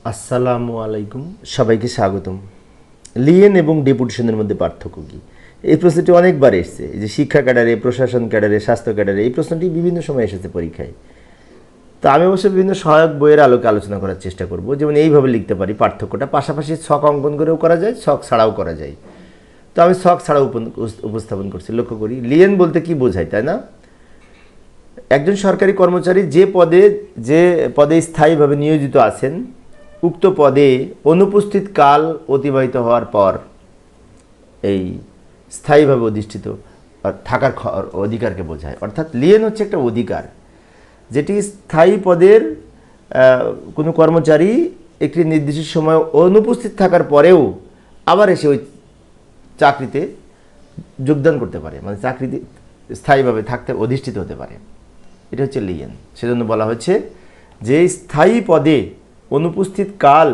আসসালামু আলাইকুম, সবাইকে স্বাগতম। লিয়েন এবং ডেপুটেশনের মধ্যে পার্থক্য কী? এই প্রশ্নটি অনেকবার এসেছে, এই যে শিক্ষা ক্যাডারে, প্রশাসন ক্যাডারে, স্বাস্থ্য ক্যাডারে, এই প্রশ্নটি বিভিন্ন সময় এসেছে পরীক্ষায়। তো আমি অবশ্য বিভিন্ন সহায়ক বইয়ের আলোকে আলোচনা করার চেষ্টা করব। যেমন এইভাবে লিখতে পারি পার্থক্যটা, পাশাপাশি ছক অঙ্কন করেও করা যায়, ছক ছাড়াও করা যায়। তো আমি ছক ছাড়াও উপস্থাপন করছি। লক্ষ্য করি লিয়েন বলতে কি বোঝায়, তাই না? একজন সরকারি কর্মচারী যে পদে স্থায়ীভাবে নিয়োজিত আছেন, উক্ত পদে অনুপস্থিত কাল অতিবাহিত হওয়ার পর এই স্থায়ীভাবে অধিষ্ঠিত থাকার অধিকারকে বোঝায়। অর্থাৎ লিয়েন হচ্ছে একটা অধিকার, যেটি স্থায়ী পদের কোনো কর্মচারী একটি নির্দিষ্ট সময় অনুপস্থিত থাকার পরেও আবার এসে ওই চাকরিতে যোগদান করতে পারে, মানে চাকরিতে স্থায়ীভাবে থাকতে অধিষ্ঠিত হতে পারে। এটা হচ্ছে লিয়েন। সেজন্য বলা হচ্ছে যে স্থায়ী পদে অনুপস্থিত কাল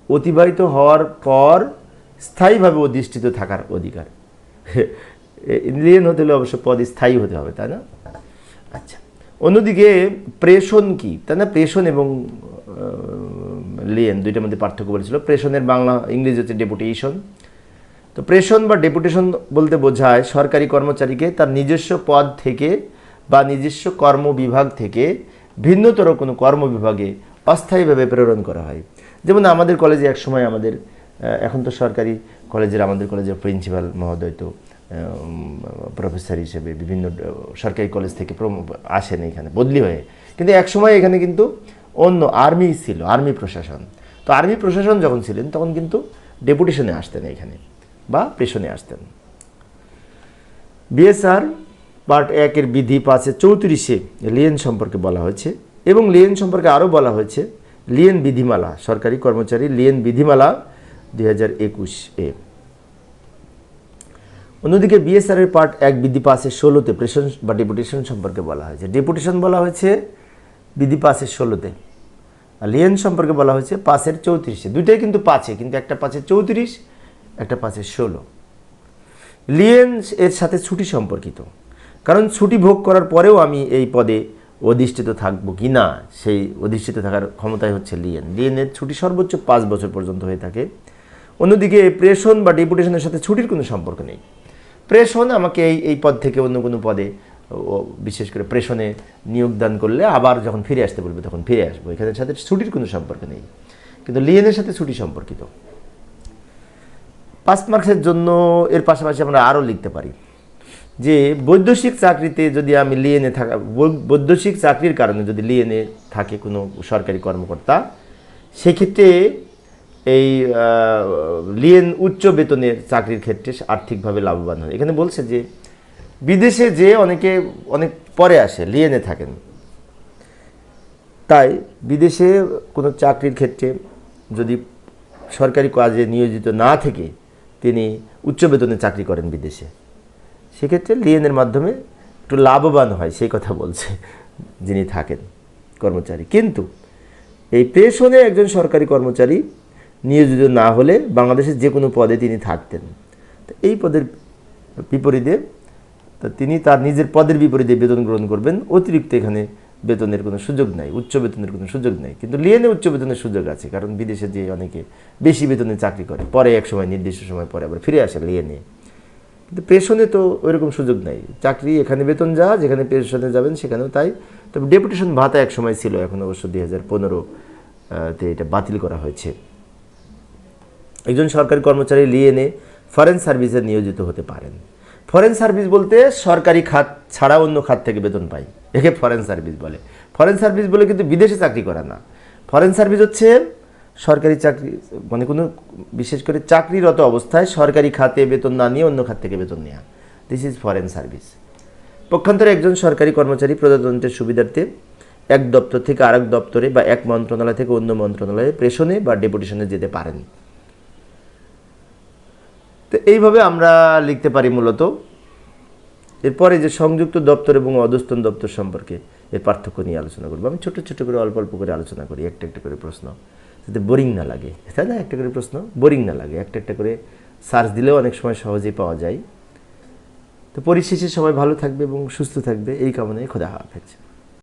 অতিবাহিত হওয়ার পর স্থায়ীভাবে অধিষ্ঠিত থাকার অধিকার। লিয়েন হতে হলে অবশ্য পদ স্থায়ী হতে হবে, তাই না? আচ্ছা, অন্যদিকে প্রেষণ কি, তাই না? প্রেষণ এবং লিয়েন দুইটার মধ্যে পার্থক্য বলেছিল। প্রেষণের বাংলা ইংরেজি হচ্ছে ডেপুটেশন। তো প্রেষণ বা ডেপুটেশন বলতে বোঝায় সরকারি কর্মচারীকে তার নিজস্ব পদ থেকে বা নিজস্ব কর্মবিভাগ থেকে ভিন্নতর কোনো কর্মবিভাগে অস্থায়ীভাবে প্রেরণ করা হয়। যেমন আমাদের কলেজে এক সময় এখন তো সরকারি আমাদের কলেজের প্রিন্সিপাল মহোদয় তো প্রফেসর হিসেবে বিভিন্ন সরকারি কলেজ থেকে আসেন এখানে বদলি হয়ে, কিন্তু এক সময় এখানে কিন্তু অন্য আর্মি ছিল, আর্মি প্রশাসন। তো আর্মি প্রশাসন যখন ছিলেন তখন কিন্তু ডেপুটেশনে আসতেন এখানে বা প্রেষণে আসতেন। বিএসআর পার্ট 1-এর বিধি 5-34 লিয়েন সম্পর্কে বলা হয়েছে, এবং লিয়েন সম্পর্কে আরও বলা হয়েছে লিয়েন বিধিমালা, সরকারি কর্মচারী লিয়েন বিধিমালা 2021-এ। অন্যদিকে বিএসআর এর পার্ট 1 বিধি 5-16 প্রেষণ বা ডেপুটেশন সম্পর্কে বলা হয়েছে। ডেপুটেশন বলা হয়েছে বিধি 5-16, আর লিয়েন সম্পর্কে বলা হয়েছে 5-34। দুইটাই কিন্তু 5-এ, কিন্তু একটা 5-34, একটা 5-16। লিয়েন এর সাথে ছুটি সম্পর্কিত, কারণ ছুটি ভোগ করার পরেও আমি এই পদে অধিষ্ঠিত থাকবো কি না, সেই অধিষ্ঠিত থাকার ক্ষমতাই হচ্ছে লিয়েন। লিয়েনের ছুটি সর্বোচ্চ 5 বছর পর্যন্ত হয়ে থাকে। অন্যদিকে প্রেষণ বা ডেপুটেশনের সাথে ছুটির কোনো সম্পর্ক নেই। প্রেষণ আমাকে এই পদ থেকে অন্য কোনো পদে, বিশেষ করে প্রেষণে নিয়োগদান করলে আবার যখন ফিরে আসতে বলবে তখন ফিরে আসবো, এখানের সাথে ছুটির কোনো সম্পর্ক নেই। কিন্তু লিয়েনের সাথে ছুটি সম্পর্কিত। 5 মার্কসের জন্য এর পাশাপাশি আমরা আরও লিখতে পারি যে বৈদেশিক চাকরিতে যদি আমি লিয়েনে থাকা, বৈদেশিক চাকরির কারণে যদি লিয়েনে থাকে কোনো সরকারি কর্মকর্তা, সেক্ষেত্রে এই লিয়েন উচ্চ বেতনের চাকরির ক্ষেত্রে আর্থিকভাবে লাভবান হয়। এখানে বলছে যে বিদেশে যে অনেক পরে আসে, লিয়েনে থাকেন, তাই বিদেশে কোনো চাকরির ক্ষেত্রে যদি সরকারি কাজে নিয়োজিত না থেকে তিনি উচ্চ বেতনে চাকরি করেন বিদেশে, সেক্ষেত্রে লিয়েনের মাধ্যমে একটু লাভবান হয়, সেই কথা বলছে যিনি থাকেন কর্মচারী। কিন্তু এই প্রেষণে একজন সরকারি কর্মচারী নিয়োজিত না হলে বাংলাদেশের যে কোনো পদে তিনি থাকতেন। তো এই পদের বিপরীতে তিনি তার নিজের পদের বিপরীতে বেতন গ্রহণ করবেন, অতিরিক্ত এখানে বেতনের কোনো সুযোগ নাই, উচ্চ বেতনের কোনো সুযোগ নেই। কিন্তু লিয়েনে উচ্চ বেতনের সুযোগ আছে, কারণ বিদেশে যে অনেকে বেশি বেতনে চাকরি করে, পরে এক সময় নির্দিষ্ট সময় পরে আবার ফিরে আসে লিয়েনে। কিন্তু প্রেষণে তো ওইরকম সুযোগ নাই, চাকরি এখানে বেতন যা, যেখানে প্রেষণে যাবেন সেখানেও তাই। তবে ডেপুটেশন ভাতা এক সময় ছিল, এখন অবশ্য 2015-তে এটা বাতিল করা হয়েছে। একজন সরকারি কর্মচারী লিয়েনে ফরেন সার্ভিসে নিয়োজিত হতে পারেন। ফরেন সার্ভিস বলতে সরকারি খাত ছাড়া অন্য খাত থেকে বেতন পাই, একে ফরেন সার্ভিস বলে। ফরেন সার্ভিস বলে কিন্তু বিদেশে চাকরি করা না। ফরেন সার্ভিস হচ্ছে সরকারি চাকরি, মানে কোনো বিশেষ করে চাকরিরত অবস্থায় সরকারি খাতে বেতন না নিয়ে অন্য খাত থেকে বেতন নেওয়া, দিস ইজ ফরেন সার্ভিস। পক্ষান্তরে একজন সরকারি কর্মচারী প্রজাতন্ত্রের সুবিধার্থে এক দপ্তর থেকে আরেক দপ্তরে বা এক মন্ত্রণালয় থেকে অন্য মন্ত্রণালয়ে প্রেষণে বা ডেপুটেশনে যেতে পারেন। তো এইভাবে আমরা লিখতে পারি মূলত। এরপরে যে সংযুক্ত দপ্তর এবং অধস্তন দপ্তর সম্পর্কে এর পার্থক্য নিয়ে আলোচনা করবো। আমি ছোট ছোট করে অল্প অল্প করে আলোচনা করি, একটা একটা করে প্রশ্ন, যাতে বোরিং না লাগে, তাই না? একটা করে প্রশ্ন বোরিং না লাগে, একটা একটা করে সার্চ দিলেও অনেক সময় সহজেই পাওয়া যায়। তো পরিশেষে সবাই ভালো থাকবে এবং সুস্থ থাকবে, এই কামনায় খোদা হাফেজ।